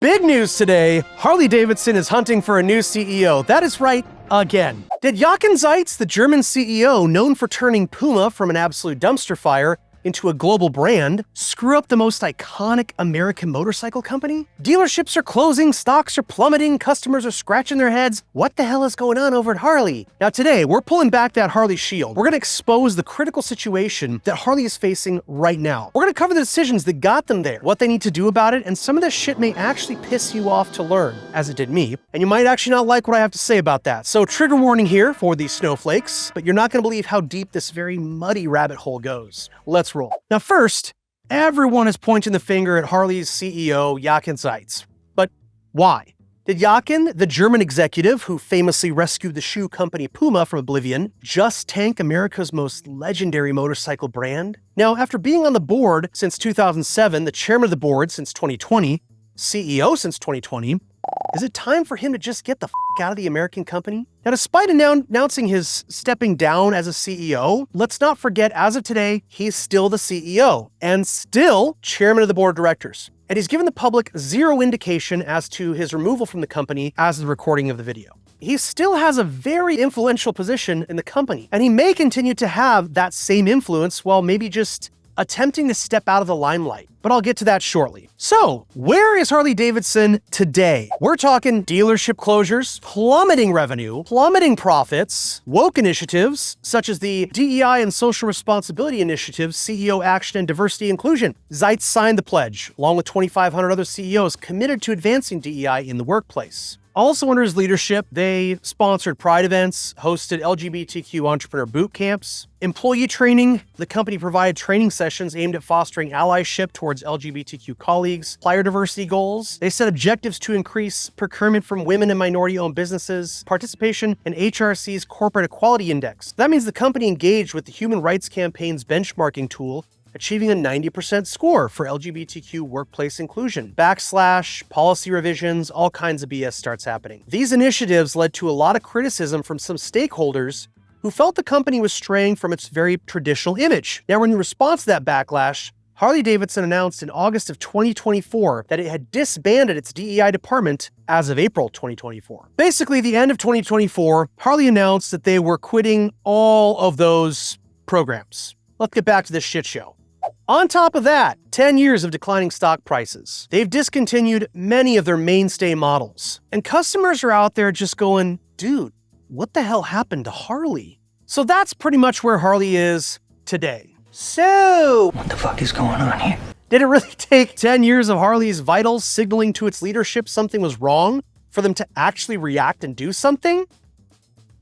Big news today, Harley-Davidson is hunting for a new CEO. That is right, again. Did Yakan Sites, the German CEO known for turning Puma from an absolute dumpster fire into a global brand, screw up the most iconic American motorcycle company? Dealerships are closing, stocks are plummeting, customers are scratching their heads. What the hell is going on over at Harley? Now today, we're pulling back that Harley shield. We're gonna expose the critical situation that Harley is facing right now. We're gonna cover the decisions that got them there, what they need to do about it, and some of this shit may actually piss you off to learn, as it did me, and you might actually not like what I have to say about that. So trigger warning here for these snowflakes, but you're not gonna believe how deep this very muddy rabbit hole goes. Let's roll. Now first, everyone is pointing the finger at Harley's CEO, Yakan Sites. But why? Did Yakan, the German executive who famously rescued the shoe company Puma from oblivion, just tank America's most legendary motorcycle brand? Now, after being on the board since 2007, the chairman of the board since 2020, CEO since 2020, is it time for him to just get the out of the American company? Now, despite announcing his stepping down as a CEO, let's not forget, as of today, he's still the CEO and still chairman of the board of directors. And he's given the public zero indication as to his removal from the company as of the recording of the video. He still has a very influential position in the company, and he may continue to have that same influence while maybe just attempting to step out of the limelight, but I'll get to that shortly. So, where is Harley-Davidson today? We're talking dealership closures, plummeting revenue, plummeting profits, woke initiatives, such as the DEI and Social Responsibility Initiative, CEO Action and Diversity Inclusion. Sites signed the pledge, along with 2,500 other CEOs committed to advancing DEI in the workplace. Also under his leadership, they sponsored pride events, hosted LGBTQ entrepreneur boot camps, employee training. The company provided training sessions aimed at fostering allyship towards LGBTQ colleagues, supplier diversity goals. They set objectives to increase procurement from women and minority-owned businesses, participation in HRC's Corporate Equality Index. That means the company engaged with the Human Rights Campaign's benchmarking tool, achieving a 90% score for LGBTQ workplace inclusion. Backslash, policy revisions, all kinds of BS starts happening. These initiatives led to a lot of criticism from some stakeholders who felt the company was straying from its very traditional image. Now, in response to that backlash, Harley-Davidson announced in August of 2024 that it had disbanded its DEI department as of April 2024. Basically, the end of 2024, Harley announced that they were quitting all of those programs. Let's get back to this shit show. On top of that, 10 years of declining stock prices. They've discontinued many of their mainstay models. And customers are out there just going, dude, what the hell happened to Harley? So that's pretty much where Harley is today. So, what the fuck is going on here? Did it really take 10 years of Harley's vitals signaling to its leadership something was wrong for them to actually react and do something?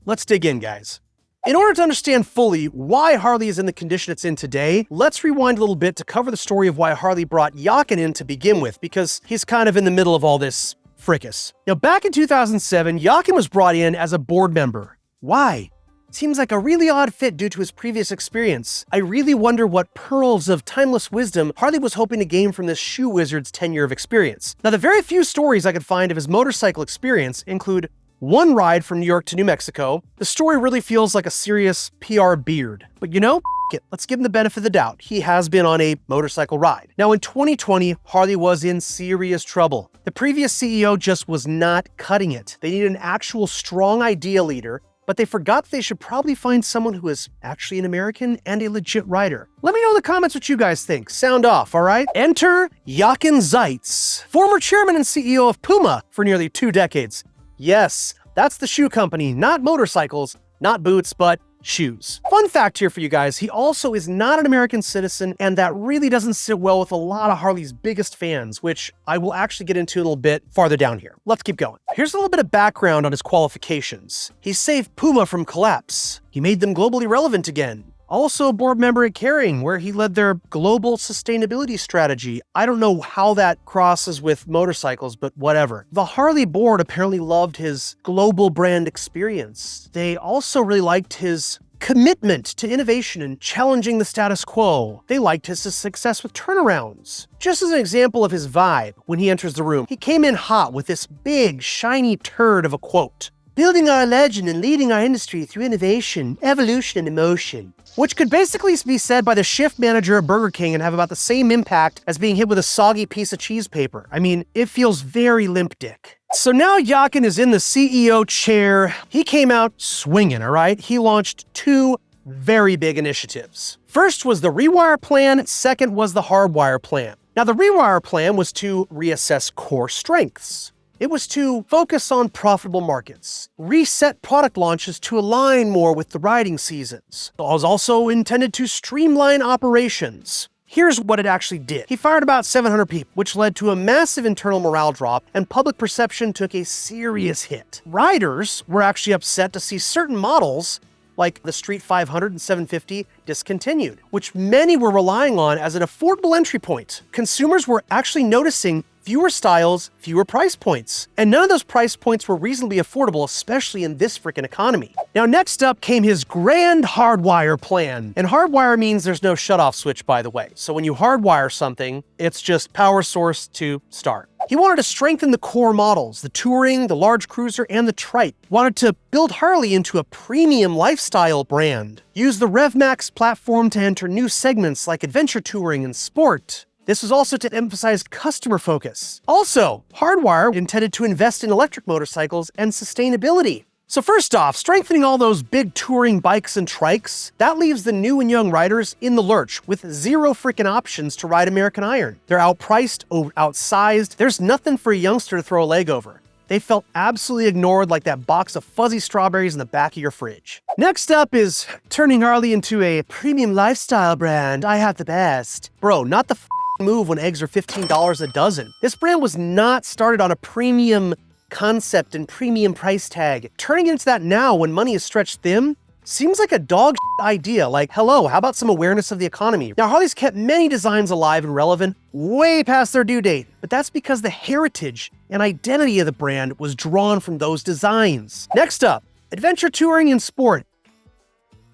Let's dig in, guys. In order to understand fully why Harley is in the condition it's in today, let's rewind a little bit to cover the story of why Harley brought Yakan in to begin with, because he's kind of in the middle of all this fracas. Now, back in 2007, Yakan was brought in as a board member. Why? Seems like a really odd fit due to his previous experience. I really wonder what pearls of timeless wisdom Harley was hoping to gain from this shoe wizard's tenure of experience. Now, the very few stories I could find of his motorcycle experience include one ride from New York to New Mexico. The story really feels like a serious PR beard. But you know, it. Let's give him the benefit of the doubt. He has been on a motorcycle ride. Now in 2020, Harley was in serious trouble. The previous CEO just was not cutting it. They needed an actual strong idea leader, but they forgot they should probably find someone who is actually an American and a legit rider. Let me know in the comments what you guys think. Sound off, all right? Enter Yakan Sites, former chairman and CEO of Puma for nearly 2 decades. Yes, that's the shoe company, not motorcycles, not boots, but shoes. Fun fact here for you guys, he also is not an American citizen, and that really doesn't sit well with a lot of Harley's biggest fans, which I will actually get into a little bit farther down here. Let's keep going. Here's a little bit of background on his qualifications. He saved Puma from collapse. He made them globally relevant again. Also a board member at Caring, where he led their global sustainability strategy. I don't know how that crosses with motorcycles, but whatever. The Harley board apparently loved his global brand experience. They also really liked his commitment to innovation and challenging the status quo. They liked his success with turnarounds. Just as an example of his vibe when he enters the room, he came in hot with this big, shiny turd of a quote. building our legend and leading our industry through innovation, evolution, and emotion. Which could basically be said by the shift manager at Burger King and have about the same impact as being hit with a soggy piece of cheese paper. I mean, it feels very limp dick. So now Yakan is in the CEO chair. He came out swinging, all right? He launched two very big initiatives. First was the Rewire plan, second was the Hardwire plan. Now, the Rewire plan was to reassess core strengths. It was to focus on profitable markets, reset product launches to align more with the riding seasons. It was also intended to streamline operations. Here's what it actually did. He fired about 700 people, which led to a massive internal morale drop, and public perception took a serious hit. Riders were actually upset to see certain models like the Street 500 and 750 discontinued, which many were relying on as an affordable entry point. Consumers were actually noticing fewer styles, fewer price points. And none of those price points were reasonably affordable, especially in this freaking economy. Now, next up came his grand Hardwire plan. And Hardwire means there's no shutoff switch, by the way. So when you hardwire something, it's just power source to start. He wanted to strengthen the core models, the Touring, the large cruiser, and the trike. Wanted to build Harley into a premium lifestyle brand. Use the RevMax platform to enter new segments like adventure touring and sport. This was also to emphasize customer focus. Also, Hardwire intended to invest in electric motorcycles and sustainability. So first off, strengthening all those big touring bikes and trikes, that leaves the new and young riders in the lurch with zero freaking options to ride American Iron. They're outpriced, outsized. There's nothing for a youngster to throw a leg over. They felt absolutely ignored like that box of fuzzy strawberries in the back of your fridge. Next up is turning Harley into a premium lifestyle brand. I have the best. Bro, not the move when eggs are $15 a dozen. This brand was not started on a premium concept and premium price tag. Turning into that now when money is stretched thin seems like a dog idea. Like, hello, how about some awareness of the economy? Now, Harley's kept many designs alive and relevant way past their due date, but that's because the heritage and identity of the brand was drawn from those designs. Next up, adventure touring and sport.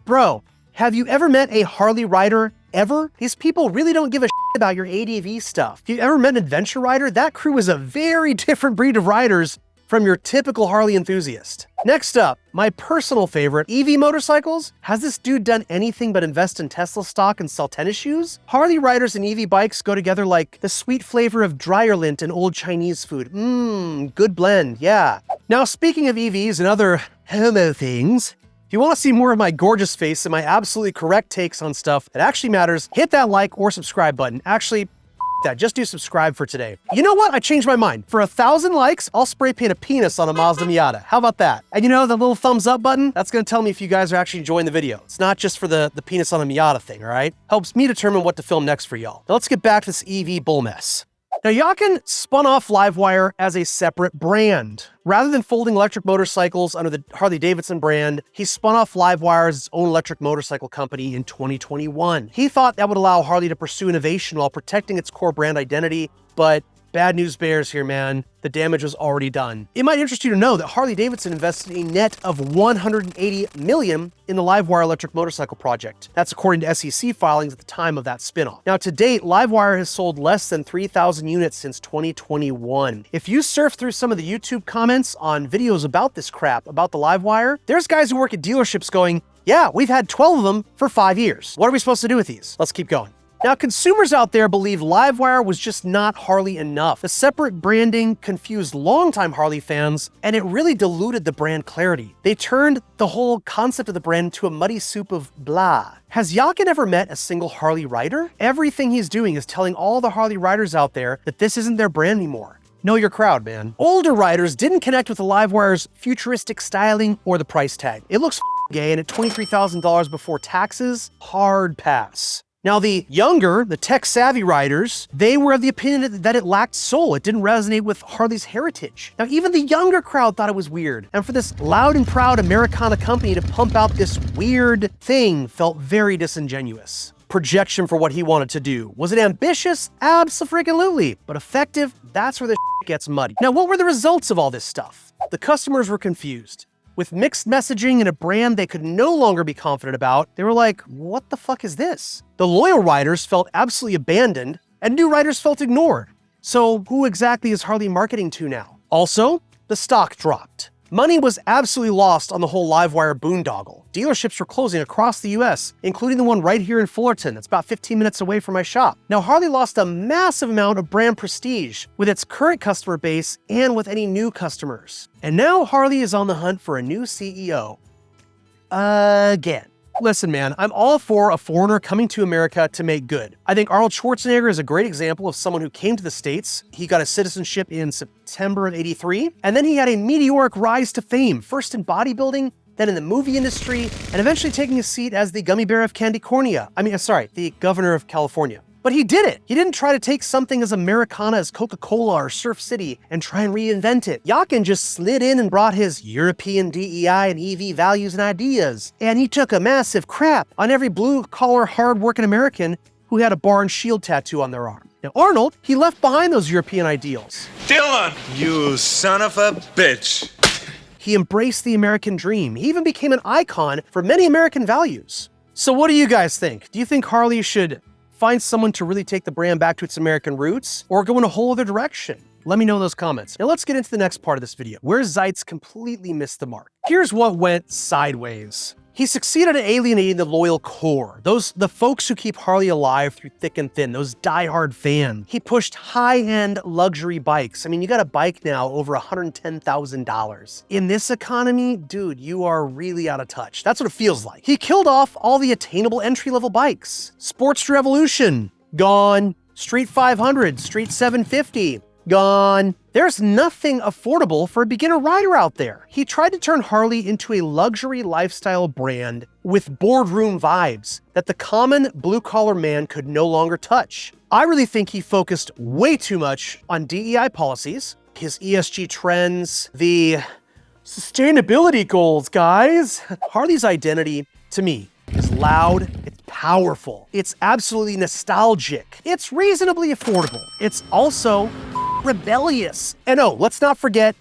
Bro, have you ever met a Harley rider ever? These people really don't give a about your ADV stuff. If you ever met an adventure rider, that crew is a very different breed of riders from your typical Harley enthusiast. Next up, my personal favorite, EV motorcycles. Has this dude done anything but invest in Tesla stock and sell tennis shoes? Harley riders and EV bikes go together like the sweet flavor of dryer lint and old Chinese food. Good blend, yeah. Now, speaking of EVs and other homo things, if you want to see more of my gorgeous face and my absolutely correct takes on stuff that actually matters, hit that like or subscribe button. Actually, that, just do subscribe for today. You know what? I changed my mind. For 1,000 likes, I'll spray paint a penis on a Mazda Miata. How about that? And you know, the little thumbs up button, that's gonna tell me if you guys are actually enjoying the video. It's not just for the penis on a Miata thing, all right? Helps me determine what to film next for y'all. Now let's get back to this EV bull mess. Now, Yakan spun off LiveWire as a separate brand. Rather than folding electric motorcycles under the Harley-Davidson brand, he spun off LiveWire as its own electric motorcycle company in 2021. He thought that would allow Harley to pursue innovation while protecting its core brand identity, but bad news bears here, man. The damage was already done. It might interest you to know that Harley-Davidson invested a net of $180 million in the LiveWire electric motorcycle project. That's according to SEC filings at the time of that spinoff. Now, to date, LiveWire has sold less than 3,000 units since 2021. If you surf through some of the YouTube comments on videos about this crap, about the LiveWire, there's guys who work at dealerships going, yeah, we've had 12 of them for 5 years. What are we supposed to do with these? Let's keep going. Now, consumers out there believe LiveWire was just not Harley enough. The separate branding confused longtime Harley fans, and it really diluted the brand clarity. They turned the whole concept of the brand into a muddy soup of blah. Has Yakan ever met a single Harley rider? Everything he's doing is telling all the Harley riders out there that this isn't their brand anymore. Know your crowd, man. Older riders didn't connect with the LiveWire's futuristic styling or the price tag. It looks gay, and at $23,000 before taxes, hard pass. Now, the younger, the tech-savvy riders, they were of the opinion that it lacked soul. It didn't resonate with Harley's heritage. Now, even the younger crowd thought it was weird. And for this loud and proud Americana company to pump out this weird thing felt very disingenuous. Projection for what he wanted to do. Was it ambitious? Abso-freaking-lutely. But effective? That's where the gets muddy. Now, what were the results of all this stuff? The customers were confused. With mixed messaging and a brand they could no longer be confident about, they were like, what the fuck is this? The loyal riders felt absolutely abandoned, and new riders felt ignored. So who exactly is Harley marketing to now? Also, the stock dropped. Money was absolutely lost on the whole LiveWire boondoggle. Dealerships were closing across the US, including the one right here in Fullerton that's about 15 minutes away from my shop. Now, Harley lost a massive amount of brand prestige with its current customer base and with any new customers. And now Harley is on the hunt for a new CEO. Again. Listen, man, I'm all for a foreigner coming to America to make good. I think Arnold Schwarzenegger is a great example of someone who came to the States. He got his citizenship in September of '83, and then he had a meteoric rise to fame, first in bodybuilding, then in the movie industry, and eventually taking a seat as the gummy bear of the governor of California. But he did it. He didn't try to take something as Americana as Coca-Cola or Surf City and try and reinvent it. Yakan just slid in and brought his European DEI and EV values and ideas. And he took a massive crap on every blue-collar, hard-working American who had a bar and shield tattoo on their arm. Now, Arnold, he left behind those European ideals. Dylan, you son of a bitch. He embraced the American dream. He even became an icon for many American values. So what do you guys think? Do you think Harley should find someone to really take the brand back to its American roots, or go in a whole other direction? Let me know in those comments. Now let's get into the next part of this video, where Sites completely missed the mark. Here's what went sideways. He succeeded at alienating the loyal core, the folks who keep Harley alive through thick and thin, those diehard fans. He pushed high-end luxury bikes. I mean, you got a bike now over $110,000. In this economy, dude, you are really out of touch. That's what it feels like. He killed off all the attainable entry-level bikes. Sportster Evolution, gone. Street 500, Street 750, gone. There's nothing affordable for a beginner rider out there. He tried to turn Harley into a luxury lifestyle brand with boardroom vibes that the common blue-collar man could no longer touch. I really think he focused way too much on DEI policies, his ESG trends, the sustainability goals, guys. Harley's identity, to me, is loud, it's powerful, it's absolutely nostalgic, it's reasonably affordable, it's also rebellious. And oh, let's not forget,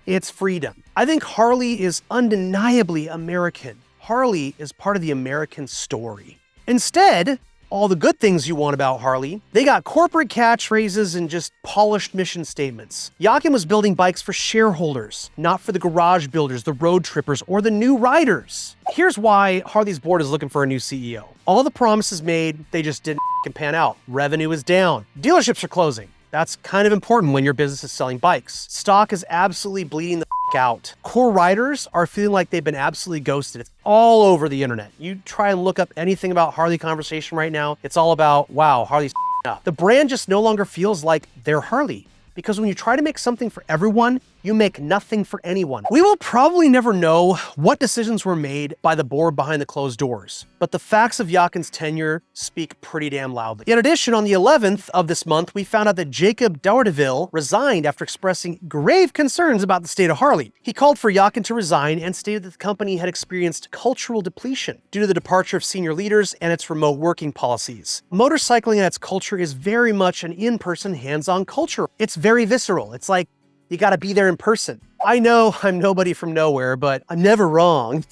it's freedom. I think Harley is undeniably American. Harley is part of the American story. Instead, all the good things you want about Harley, they got corporate catchphrases and just polished mission statements. Yakan was building bikes for shareholders, not for the garage builders, the road trippers, or the new riders. Here's why Harley's board is looking for a new CEO. All the promises made, they just didn't pan out. Revenue is down. Dealerships are closing. That's kind of important when your business is selling bikes. Stock is absolutely bleeding the out. Core riders are feeling like they've been absolutely ghosted. It's all over the internet. You try and look up anything about Harley conversation right now, it's all about, wow, Harley's up. The brand just no longer feels like they're Harley. Because when you try to make something for everyone, you make nothing for anyone. We will probably never know what decisions were made by the board behind the closed doors, but the facts of Yakan's tenure speak pretty damn loudly. In addition, on the 11th of this month, we found out that Jacob Doudeville resigned after expressing grave concerns about the state of Harley. He called for Yakan to resign and stated that the company had experienced cultural depletion due to the departure of senior leaders and its remote working policies. Motorcycling and its culture is very much an in-person, hands-on culture. It's very visceral. It's like, you gotta be there in person. I know I'm nobody from nowhere, but I'm never wrong.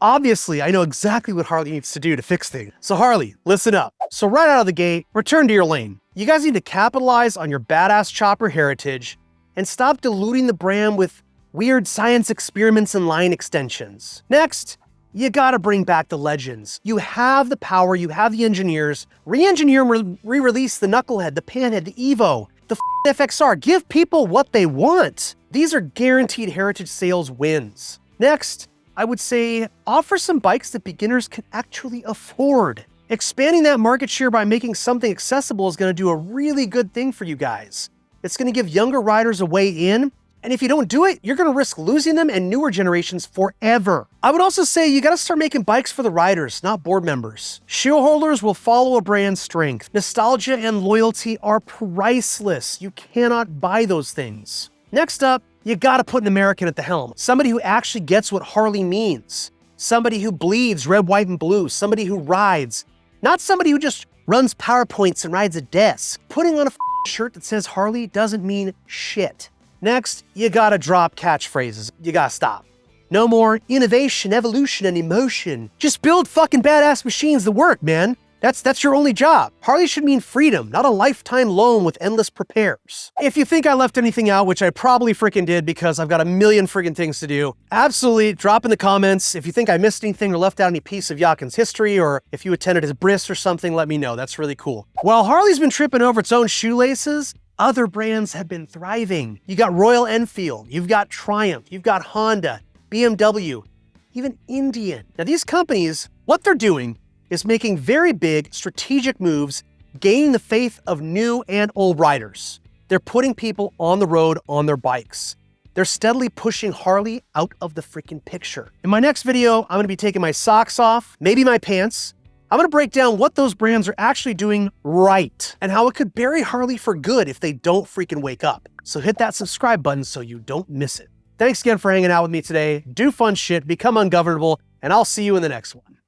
Obviously, I know exactly what Harley needs to do to fix things. So Harley, listen up. So right out of the gate, return to your lane. You guys need to capitalize on your badass chopper heritage and stop diluting the brand with weird science experiments and line extensions. Next, you gotta bring back the legends. You have the power, you have the engineers. Re-engineer and re-release the Knucklehead, the Panhead, the Evo, the FXR. Give people what they want. These are guaranteed heritage sales wins. Next, I would say offer some bikes that beginners can actually afford. Expanding that market share by making something accessible is gonna do a really good thing for you guys. It's gonna give younger riders a way in, and if you don't do it, you're gonna risk losing them and newer generations forever. I would also say you gotta start making bikes for the riders, not board members. Shareholders will follow a brand's strength. Nostalgia and loyalty are priceless. You cannot buy those things. Next up, you gotta put an American at the helm. Somebody who actually gets what Harley means. Somebody who bleeds red, white, and blue. Somebody who rides. Not somebody who just runs PowerPoints and rides a desk. Putting on a shirt that says Harley doesn't mean shit. Next, you gotta drop catchphrases. You gotta stop. No more innovation, evolution, and emotion. Just build fucking badass machines that work, man. That's your only job. Harley should mean freedom, not a lifetime loan with endless repairs. If you think I left anything out, which I probably freaking did because I've got a million freaking things to do, absolutely drop in the comments. If you think I missed anything or left out any piece of Yakan's history, or if you attended his bris or something, let me know. That's really cool. While Harley's been tripping over its own shoelaces, other brands have been thriving. You got Royal Enfield, you've got Triumph, you've got Honda, BMW, even Indian. Now these companies, what they're doing is making very big strategic moves, gaining the faith of new and old riders. They're putting people on the road on their bikes. They're steadily pushing Harley out of the freaking picture. In my next video, I'm gonna be taking my socks off, maybe my pants. I'm gonna break down what those brands are actually doing right and how it could bury Harley for good if they don't freaking wake up. So hit that subscribe button so you don't miss it. Thanks again for hanging out with me today. Do fun shit, become ungovernable, and I'll see you in the next one.